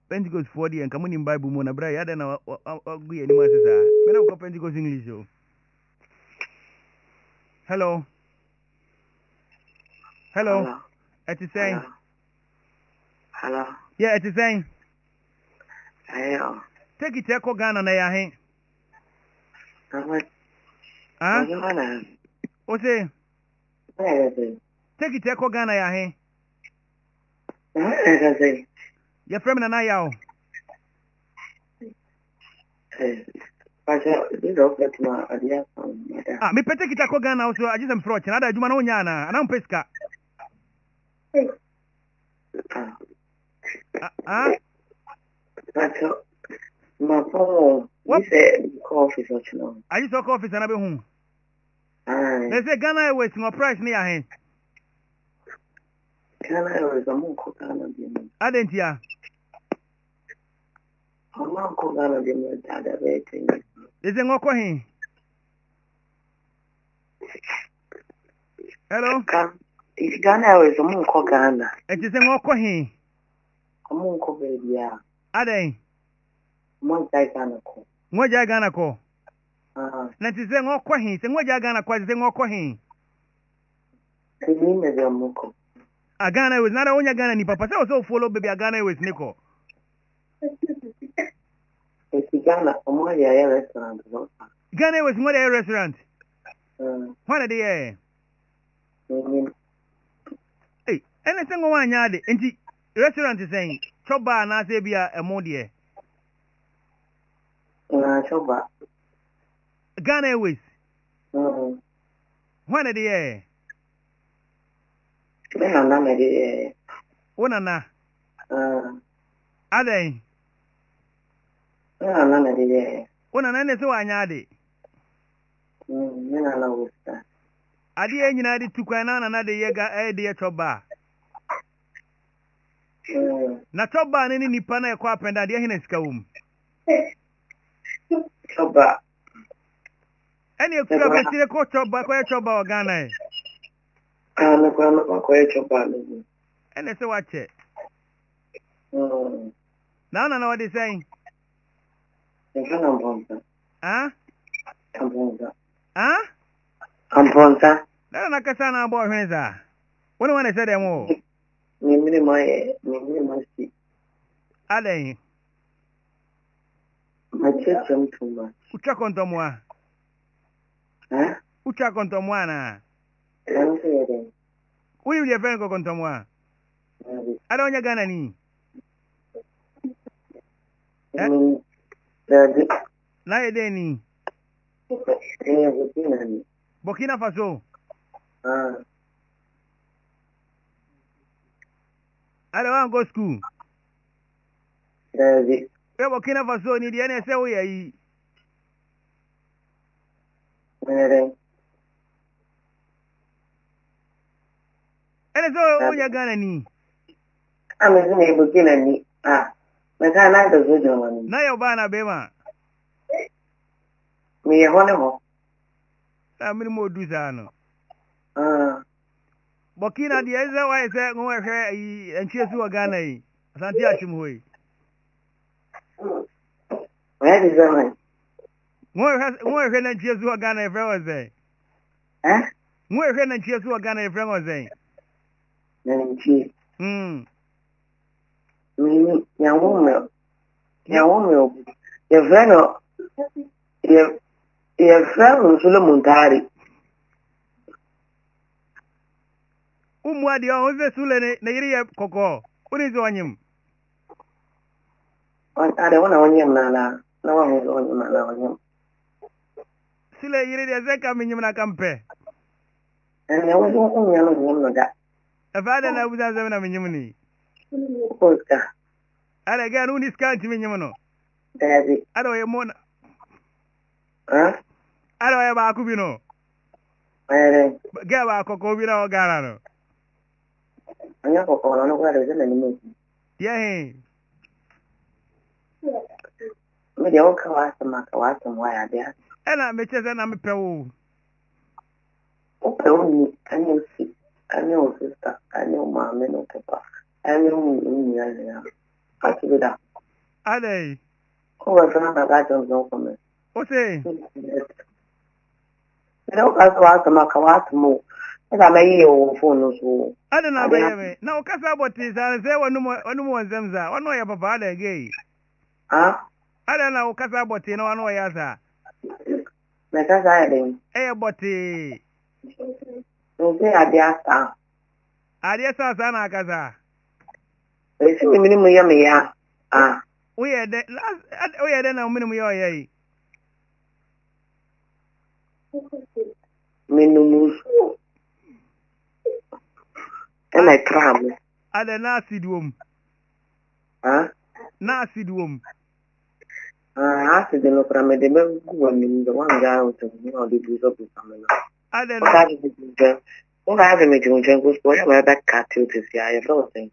Pentecost 40 and come in Bible mo na bra ya na go ye ni ma sisa. Me na ko Pentecost English o. Hello. Hello. It is saying. Hello. Yeah, it is saying. Ayo. Take it to Ghana na ya hen. Ah? O say? Take it to Ghana ya hen. Your friend na ya o. Ah, me pete kita ko Ghana so I just am froch na da adwuma na onya na na mpeska. Ah? My phone. What? You said coffee or no? I just talk office na be hu. They say Ghana Airways no price ni ya hen. Ghana Airways am ko Ghana bi. Adentia. Am ko Ghana bi mo da be tin. Is ngoko hen. Hello? Ghana Airways am ko Ghana. It is ngoko hen. Am ko baby ya. Aden. Mo jai Ghana ko. Ngoja Ghana ko. Na ti se ngoko hen, se ngoja Ghana ko se ngoko hen. Ni me be am ko. A Ghana Airways na da onya Ghana ni papa say so follow baby a Ghana Airways niko. It's Ghana, omo ya restaurant. Ghana Airways ngoja restaurant. What dey Hey, anything go wan yaade enti restaurant is saying choba na say bia emo de. Choba. Ghana Airways. What dey na me dey. Ona na. Aden. Na me dey. Ona na ne so wan yaade. Na wusta. Adi enyina di tukwan na de ye ga de ye choba. Na choba ne ni nipa na ekwa apenda de ye hina sika wom. Choba. Eni ekura be tire ko choba ko ye choba o Ghana e. Na ko ye choba ni. Ene se wache. Na what they saying? Ah? Ah? Amponsa. Na kasa na bo hwenza. Woni wana say dem o. Ni mai si. Aden. Ma checham tuma. Ucha kontomwa. Ucha kontomwa na. Uli uli friend ko kontomwa. Ada onya Ghana ni. Na ede ni. Burkina Faso. Ada wan go school. Burkina Faso ni de na say wo yi. Ene so onya Ghana ni. Ame zine Burkina ni. Meka na da zo jama ni. Na yo ba na be ma. Mi ye hone ho. Na mi mo du za no. Burkina de eze wa ese ngo hwe yi enchi su wa Ghana yi. Asante achim hoyi. Where is that? Ngo hwe na enchi su wa Ghana e fre wa ze. Ngo hwe na enchi su wa Ghana e fre wa ze. Na enchi. Mi ya wo ye veno ye veno sulo montari umwadi o ze sule ne yiri ye koko uni zo anyim ade wona wonyem na wa ho wonyem na wonyem sule yiri de ze kam nyim na kampe ne wo zo kunya no nyem no da afade na buza ze na nyim ni posta ale ga uni scan ti nyim no Daddy. Ado ye mona. Ado ye ba ku bi no. Ga ba koko bi na o gara no. Anya koko no kwa de na ni mo. Ye. Me de o ka wa sama ya de. Ela me cheze na me pe wo. O pe o ni anyo si. Anyo sister. Anyo mama no papa. Anyo ni ya ya. Ati da. Ade. Who was from the garden for me? What's it? I don't ask the Makawas more. As I may you phone so. I don't know, baby. Now, Casabot is, I say one more Zemza. One way, Papa, they gay. Ah? I don't know, Casabot, you know, one way, as a. Because I didn't. Eh, boty. Okay, I dear. I guess I sana Casa. They see me minimum yummy. Ah. We are the last, we are then a minimum, yay. Minimum. And I cram. I the nasty room. Ah? Nasty room. I asked the look from the one, the one guy who took me on the booze of the family. I don't know. What I have a meeting with Jungle Square, my back cat to see I have everything.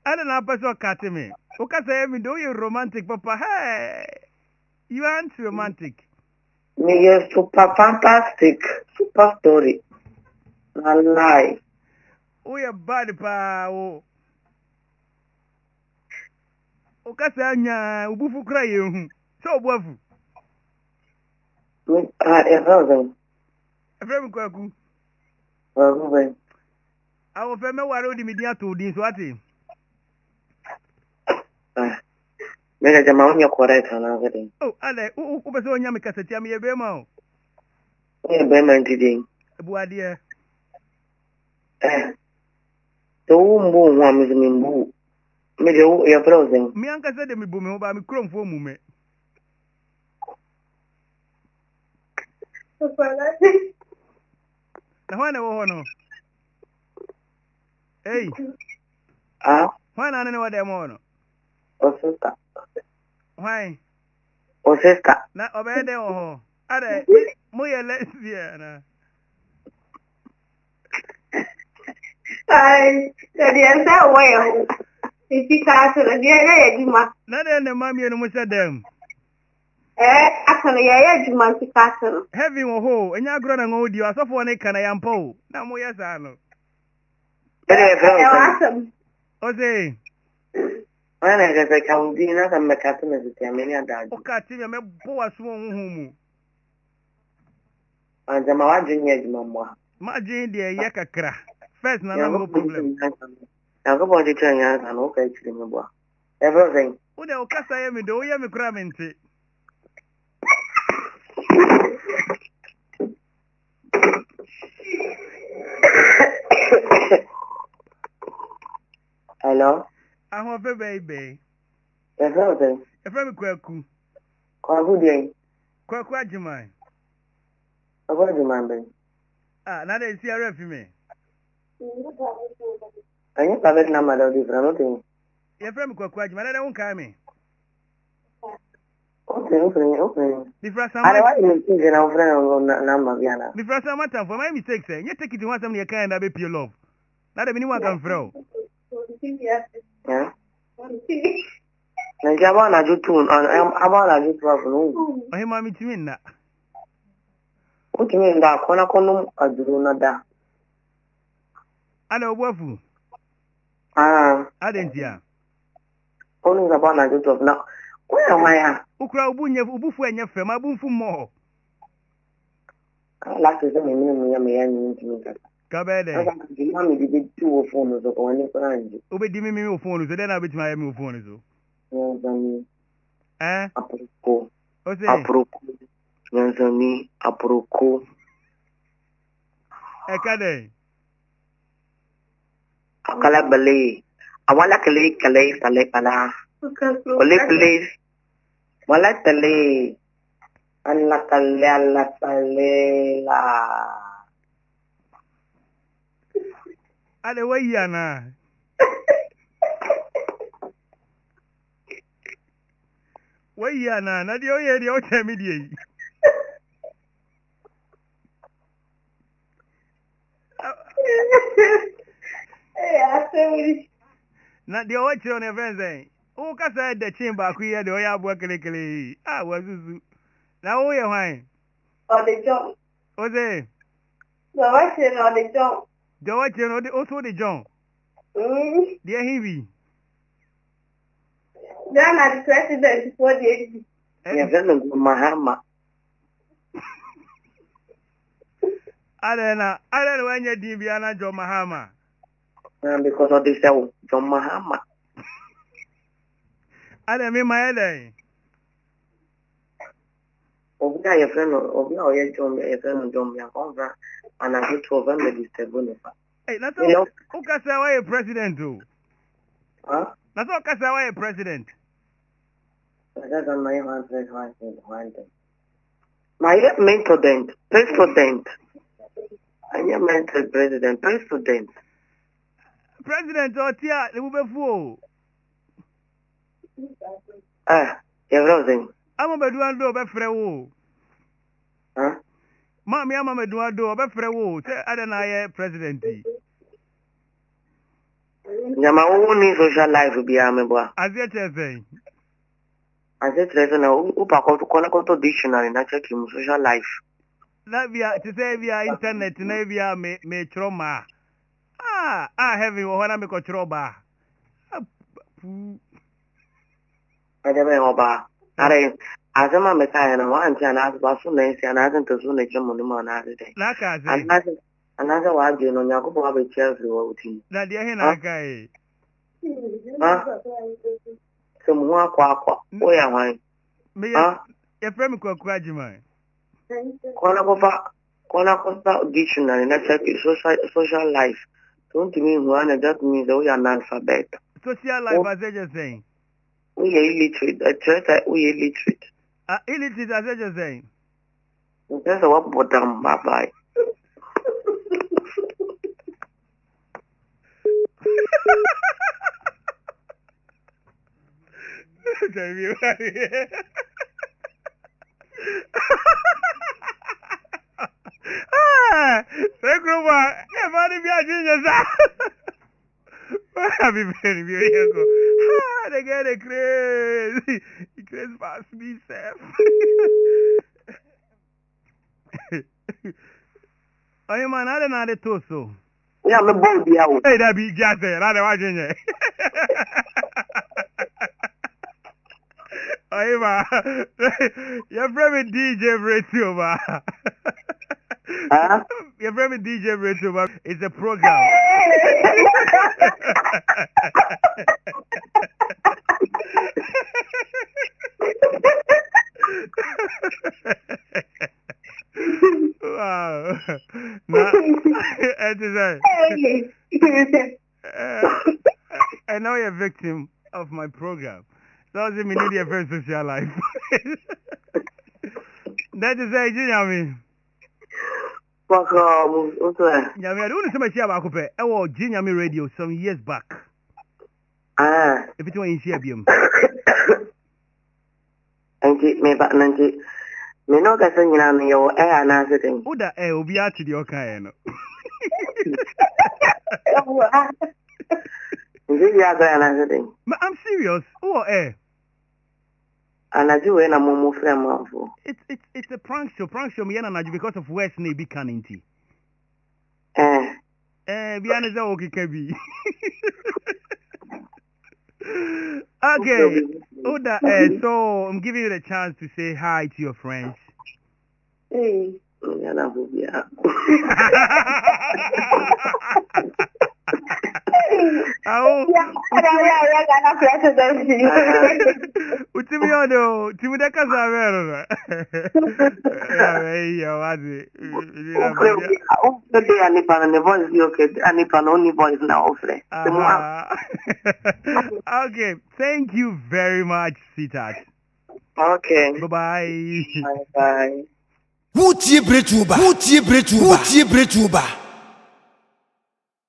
I don't know, person cut me. Okay, say me do you romantic, Papa? Hey, you aren't romantic. Me a super fantastic, super story. A lie. We are bad, pa. Okay, say anya ubufu cry you. So wafu. Me everything. Efrem kwaku. Everything. I will feme waro di media to din so ati. Me ga jama onya correct na gadi. Oh, ale u be so onya me kaseti am ye be ma o. Me be man tidin. Buade. To mbu nwa me mbu. Me de o ya frozen. Me anka se de me bu me ho ba me kromfo mu me. Na hwana wo hono. Hey. Ah? Hwana ne wa de mo no. O sister. Why? O sister. Na obede wo ho. Are mo ye lesbian. Ai, dia sa way. Iti ka so dia ya juma. Na de ne mami no mo se dem. Akana ya juma ti ka so. Heavy wo ho, enya agro na ngodi asofo ne kana yampo. Na mo ye sa no. Awesome. Oze. Ana ga se kaudi na kan makata na zuti ameni adaji. O ka ti me bo waso honhom mu. Anja ma wajin ya juma mo. Ma jin de ye kakra. First na no problem. Na go bo ti tanya na no ka chiri me bo. Everything. O de o kasa ye me do ye me kura mente. Hello? Ahun fe baby. Everything. Efe me kwaku. Kwa gudi. Kwaku ajiman. Abo di mambe. Ah, na de si ara fi me. Anya ka bet na mala di frano tin. Ye fe me kwaku ajiman na de won ka me. Okay. Di frasa Are ma. wa ni tin na frano na ma biana. Di frasa ma tan for my mistake say. Nye take it one some ye kind na be pure love. Na de me ni wan kan fro. Yeah. Nja ba na jutu aba na jutu afunu. O he ma mi timi na. Utimi nda kona kono aduru na da. Ana obuafu. Ah. Adentia. Onu ga ba na jutu na. Kwa ya. Ukura ubufu enye fe ma bunfu mo. La ke se me me ya ni ntimi ka. Ka be de. Aka di ma mi di tu o phone so ko wani franji. Obedi mi o phone so de na betima ya mi o phone so. Nyanzani. Aproko. Ose. Aproko. Nyanzani aproko. Ekade. Akala bale. Awala kale sale pala. Ole please. Wala tale. Alla sale la. Ale wayana. Wayana na di oye di o temi di. Na di o chiro ne friends o ka say de chin ba ku ye de o ya bo kelekele. Ah wazuzu. Na o ye hwan. On the jump. Ose. So I said on the jump. De o chiro de o so de John. Di e hibi. Ghana the president for the Yɛfrɛ no Mahama. Adena when you Dibiana John Mahama. Because of this, John Mahama. Adena me my head. Obi a yɛfrɛ no Obi a ɔyɛ John yɛfrɛ no John Yankɔnfra anadwo 12 ɛna disturb ne fa. Hey, that's all. Who can say why a president too? Huh? That's all. Can say why a president? That's on my one thing. My mentor president. I am mentor president. President or Tia, the Uber fool. You're saying. I'm a Beduan do Befrewo. Huh? Mammy, I'm a Beduan do Befrewo. I don't know, president. My own social life will be a member. As yet, I say. I said, Upa dictionary, not check him social life. That via to say via internet, via me trauma. Heavy when I make a trauma. I never know about. As a man, I want to ask about soon and I think to soon a German another day. Like I say, another one, you know, Yakubu have a Chelsea road team. that the Henaka. Some more quack. Oh, yeah, why? Me, your friend Quajima. Konakofa dictionary, not check social life. Don't mean one, and that means we are analphabet. Social life, as I just saying. We are illiterate. A church, we are illiterate. Illiterate, as I just saying. That's what bottom, bye bye. Everybody be a genius. Happy very beautiful. They get a crazy. Crazy past me, Seth. Oh, you man, I don't know the torso. Yeah, I'm a body out. Hey, that be just there. I don't watching it. Oh, you man. You're from DJ Radio, man. Huh? You're from DJ Radio, man. It's a program. Wow. Now, I know you're a victim of my program. Doesn't mean you need a very social life. That is it, you know me. Fuck off. Yeah, I don't know so much about Coupe. I was Jinyami Radio some years back. If it was in Shabium. And me back, Nancy. Me no ka san yana me yo na sitin. Oda obi ati di oka no. I'm serious. Oh Anaju we na momo frame manfo. It's a prank show. Prank show me yana naju because of West Navy Caninti. Biana za okikebi. Okay. Oda so I'm giving you the chance to say hi to your friends. Hey. Utimiano, Timideka Zavera. Okay, thank you very much, Sitat. Okay. Bye-bye. Bye-bye. Who Bretuba?